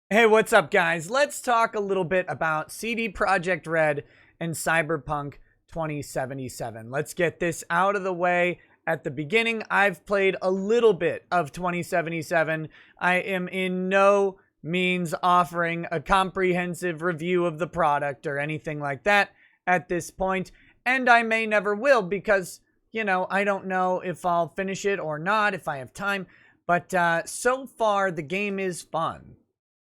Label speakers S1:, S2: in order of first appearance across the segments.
S1: Hey, what's up, guys? Let's talk a little bit about CD Projekt Red and Cyberpunk 2077. Let's get this out of the way at the beginning. I've played a little bit of 2077. I am in no means offering a comprehensive review of the product or anything like that at this point, and I may never will because, I don't know if I'll finish it or not, if I have time, but so far the game is fun.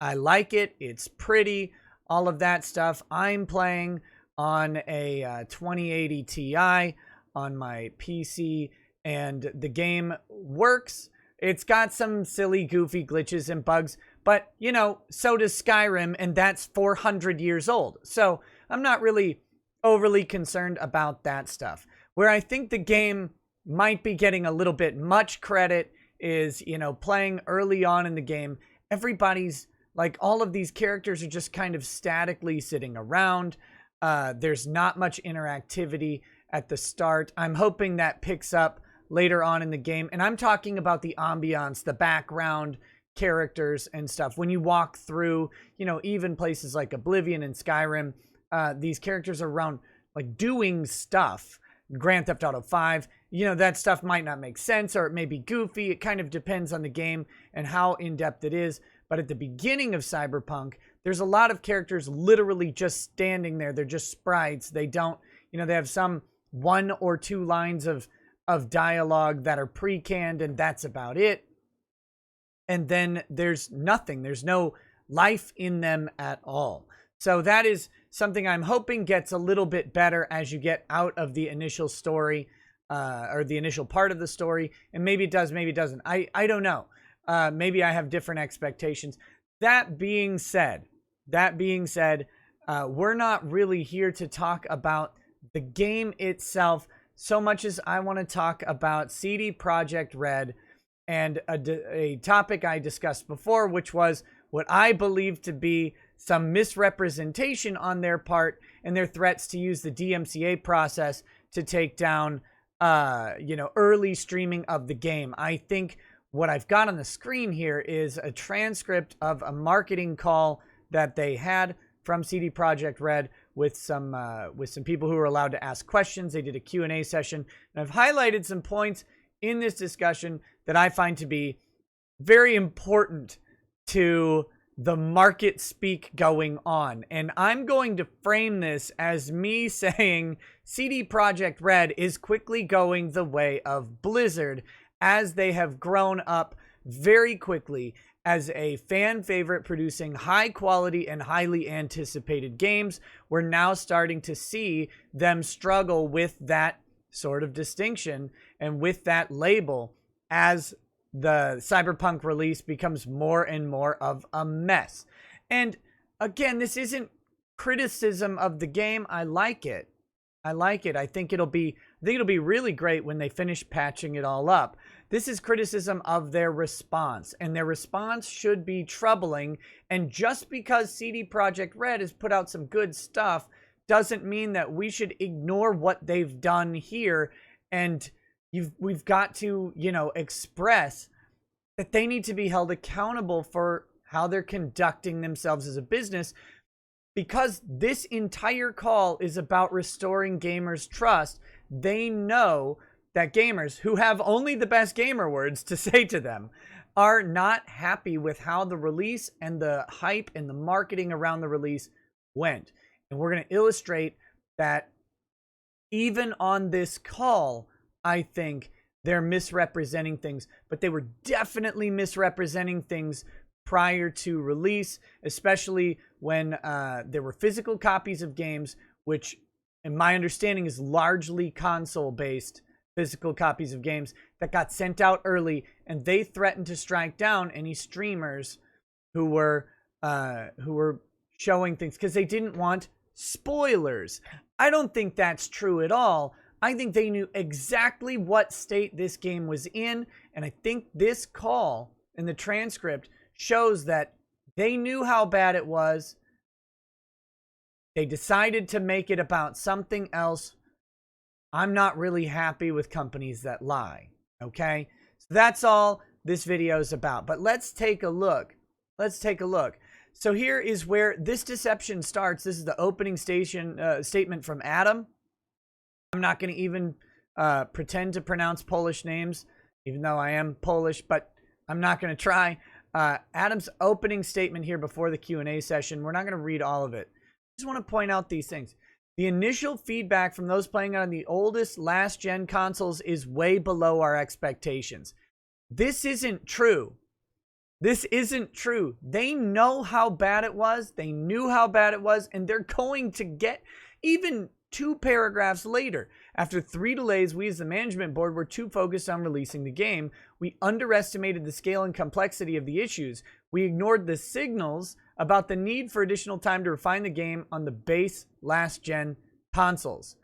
S1: I like it. It's pretty. All of that stuff. I'm playing on a 2080 Ti on my PC, and the game works. It's got some silly, goofy glitches and bugs, but, so does Skyrim, and that's 400 years old. So I'm not really overly concerned about that stuff. Where I think the game might be getting a little bit much credit is, playing early on in the game. Everybody's like, all of these characters are just kind of statically sitting around. There's not much interactivity at the start. I'm hoping that picks up later on in the game. And I'm talking about the ambiance, the background characters and stuff. When you walk through, even places like Oblivion and Skyrim, these characters are around, like, doing stuff. Grand Theft Auto 5, that stuff might not make sense, or it may be goofy. It kind of depends on the game and how in-depth it is. But at the beginning of Cyberpunk, there's a lot of characters literally just standing there. They're just sprites. They don't, they have some 1 or 2 lines of dialogue that are pre-canned, and that's about it. And then there's nothing. There's no life in them at all. So that is something I'm hoping gets a little bit better as you get out of the initial story, or the initial part of the story. And maybe it does, maybe it doesn't. I don't know. Maybe I have different expectations. That being said, we're not really here to talk about the game itself so much as I want to talk about CD Projekt Red and a topic I discussed before, which was what I believe to be some misrepresentation on their part and their threats to use the DMCA process to take down, early streaming of the game. I think what I've got on the screen here is a transcript of a marketing call that they had from CD Projekt Red with some people who were allowed to ask questions. They did a Q&A session, and I've highlighted some points in this discussion that I find to be very important to the market speak going on. And I'm going to frame this as me saying CD Projekt Red is quickly going the way of Blizzard, as they have grown up very quickly as a fan favorite, producing high quality and highly anticipated games. We're now starting to see them struggle with that sort of distinction and with that label as the Cyberpunk release becomes more and more of a mess. And again, this isn't criticism of the game. I like it. I think it'll be really great when they finish patching it all up. This is criticism of their response, and their response should be troubling. And just because CD Projekt Red has put out some good stuff doesn't mean that we should ignore what they've done here. And we've got to, express that they need to be held accountable for how they're conducting themselves as a business, because this entire call is about restoring gamers' trust. They know that gamers, who have only the best gamer words to say to them, are not happy with how the release and the hype and the marketing around the release went. And we're going to illustrate that even on this call, I think they're misrepresenting things, but they were definitely misrepresenting things prior to release, especially when there were physical copies of games, which in my understanding is largely console-based physical copies of games that got sent out early, and they threatened to strike down any streamers who were showing things because they didn't want spoilers. I don't think that's true at all. I think they knew exactly what state this game was in, and I think this call in the transcript shows that they knew how bad it was. They decided to make it about something else. I'm not really happy with companies that lie, okay? So that's all this video is about. But let's take a look. So here is where this deception starts. This is the opening statement from Adam. I'm not going to even pretend to pronounce Polish names, even though I am Polish, but I'm not going to try. Adam's opening statement here before the Q&A session. We're not going to read all of it. I just want to point out these things. The initial feedback from those playing on the oldest last-gen consoles is way below our expectations. This isn't true. This isn't true. They know how bad it was. They knew how bad it was, and they're going to get even 2 paragraphs later. After 3 delays, we as the management board were too focused on releasing the game. We underestimated the scale and complexity of the issues. We ignored the signals about the need for additional time to refine the game on the base last-gen consoles.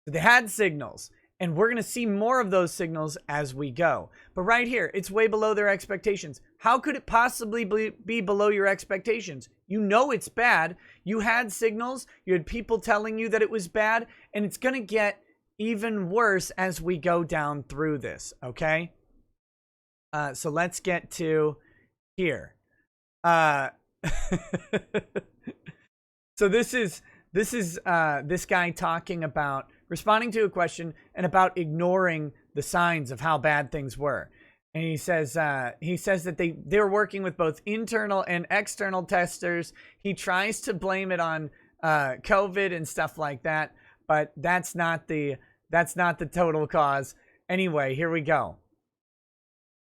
S1: So they had signals, and we're going to see more of those signals as we go. But right here, it's way below their expectations. How could it possibly be below your expectations? You know it's bad. You had signals. You had people telling you that it was bad, and it's going to get even worse as we go down through this, okay? So let's get to here. So this is this guy talking about responding to a question and about ignoring the signs of how bad things were. And he says that they're working with both internal and external testers. He tries to blame it on COVID and stuff like that, but that's not the total cause. Anyway, here we go.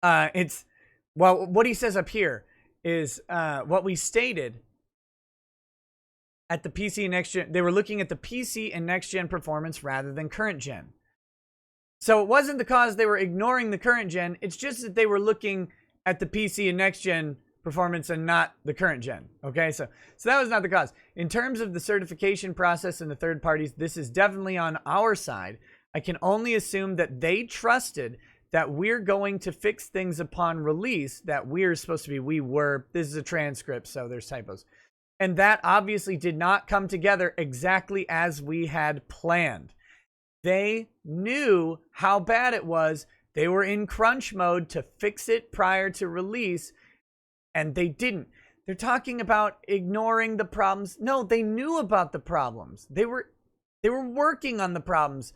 S1: What he says up here is what we stated at the PC and next gen. They were looking at the PC and next gen performance rather than current gen. So it wasn't the cause they were ignoring the current gen. It's just that they were looking at the PC and next gen performance and not the current gen. Okay, so that was not the cause. In terms of the certification process and the third parties, this is definitely on our side. I can only assume that they trusted that we're going to fix things upon release. That we're supposed to be, we were. This is a transcript, so there's typos. And that obviously did not come together exactly as we had planned. They knew how bad it was. They were in crunch mode to fix it prior to release, and they didn't. They're talking about ignoring the problems. No, they knew about the problems. They were working on the problems.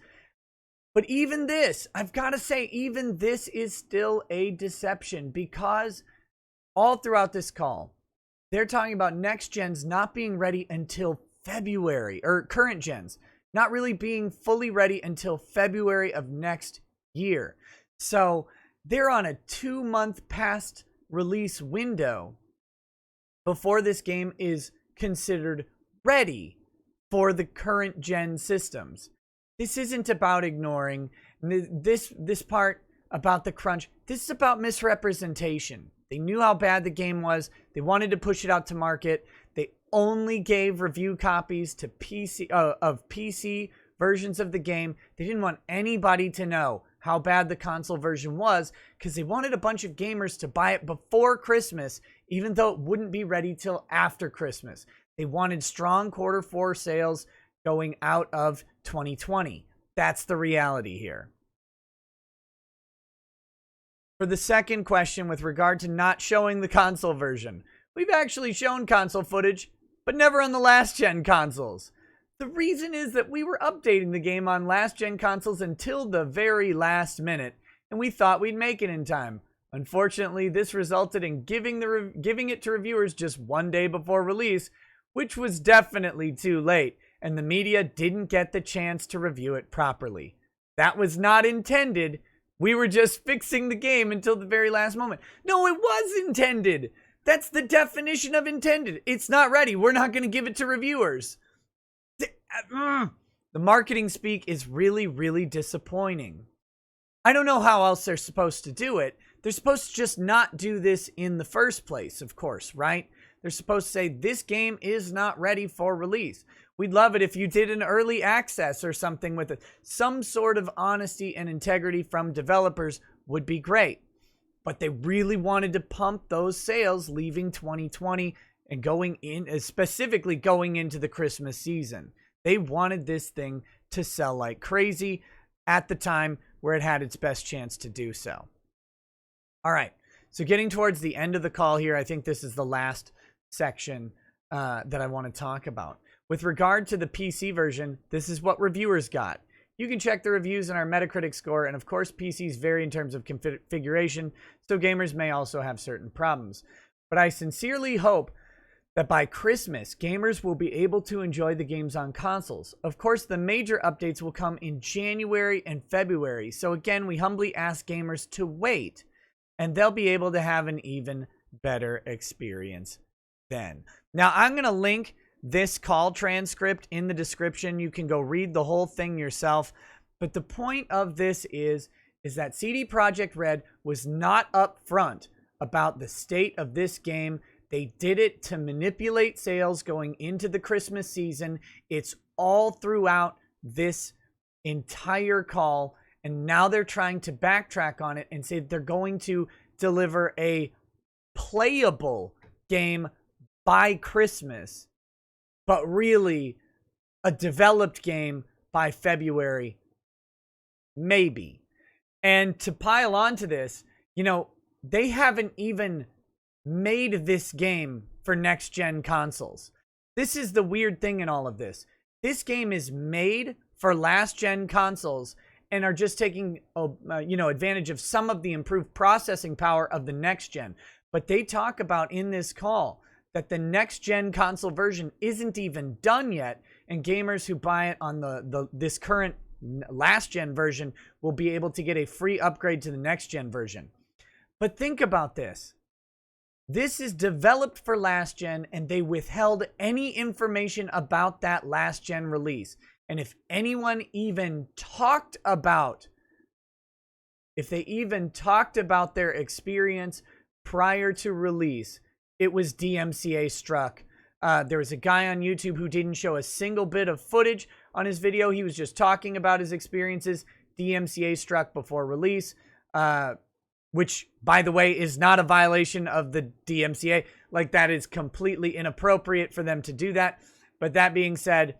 S1: But even this, I've got to say, even this is still a deception, because all throughout this call, they're talking about next gens not being ready until February, or current gens not really being fully ready until February of next year. So they're on a 2-month past release window before this game is considered ready for the current gen systems. This isn't about ignoring this part about the crunch. This is about misrepresentation. They knew how bad the game was. They wanted to push it out to market. They only gave review copies to PC versions of the game. They didn't want anybody to know how bad the console version was, because they wanted a bunch of gamers to buy it before Christmas, even though it wouldn't be ready till after Christmas. They wanted strong Q4 sales going out of 2020. That's the reality here. For the second question with regard to not showing the console version, we've actually shown console footage, but never on the last gen consoles. The reason is that we were updating the game on last gen consoles until the very last minute, and we thought we'd make it in time. Unfortunately, this resulted in giving it to reviewers just 1 day before release, which was definitely too late, and the media didn't get the chance to review it properly. That was not intended. We were just fixing the game until the very last moment. No, it was intended. That's the definition of intended. It's not ready. We're not going to give it to reviewers. The marketing speak is really, really disappointing. I don't know how else they're supposed to do it. They're supposed to just not do this in the first place, of course, right? They're supposed to say, this game is not ready for release. We'd love it if you did an early access or something with it. Some sort of honesty and integrity from developers would be great. But they really wanted to pump those sales leaving 2020 and going in, specifically going into the Christmas season. They wanted this thing to sell like crazy at the time where it had its best chance to do so. All right, so getting towards the end of the call here, I think this is the last section that I want to talk about. With regard to the PC version, this is what reviewers got. You can check the reviews and our Metacritic score, and of course PCs vary in terms of configuration, so gamers may also have certain problems. But I sincerely hope that by Christmas, gamers will be able to enjoy the games on consoles. Of course, the major updates will come in January and February, so again, we humbly ask gamers to wait, and they'll be able to have an even better experience then. Now, I'm going to link this call transcript in the description. You can go read the whole thing yourself. But the point of this is that CD Projekt Red was not upfront about the state of this game. They did it to manipulate sales going into the Christmas season. It's all throughout this entire call. And now they're trying to backtrack on it and say they're going to deliver a playable game by Christmas, but really a developed game by February, maybe. And to pile on to this, you know, they haven't even made this game for next-gen consoles. This is the weird thing in all of this. This game is made for last-gen consoles and are just taking, advantage of some of the improved processing power of the next-gen. But they talk about in this call that the next-gen console version isn't even done yet, and gamers who buy it on this current last-gen version will be able to get a free upgrade to the next-gen version. But think about this. This is developed for last-gen, and they withheld any information about that last-gen release. And if anyone even talked about, their experience prior to release, it was DMCA struck. There was a guy on YouTube who didn't show a single bit of footage on his video. He was just talking about his experiences. DMCA struck before release, which, by the way, is not a violation of the DMCA. Like, that is completely inappropriate for them to do that. But that being said,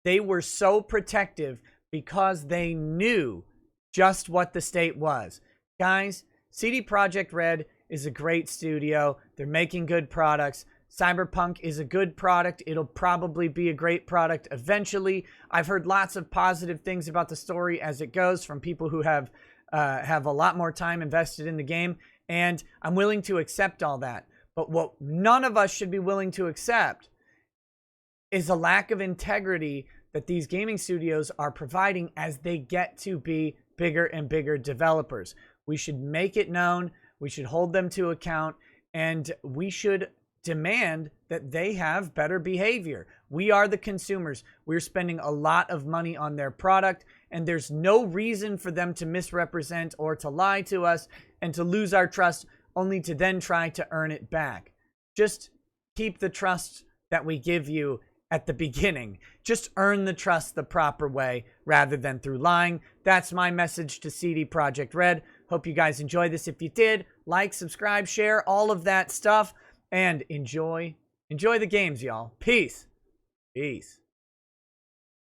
S1: they were so protective because they knew just what the state was. Guys, CD Projekt Red is a great studio. They're making good products. Cyberpunk is a good product. It'll probably be a great product eventually. I've heard lots of positive things about the story as it goes from people who have a lot more time invested in the game, and I'm willing to accept all that. But what none of us should be willing to accept is a lack of integrity that these gaming studios are providing as they get to be bigger and bigger developers. We should make it known. We should hold them to account, and we should demand that they have better behavior. We are the consumers. We're spending a lot of money on their product, and there's no reason for them to misrepresent or to lie to us and to lose our trust only to then try to earn it back. Just keep the trust that we give you at the beginning. Just earn the trust the proper way rather than through lying. That's my message to CD Projekt Red. Hope you guys enjoyed this. If you did, like, subscribe, share, all of that stuff, and enjoy the games, y'all. Peace. Peace.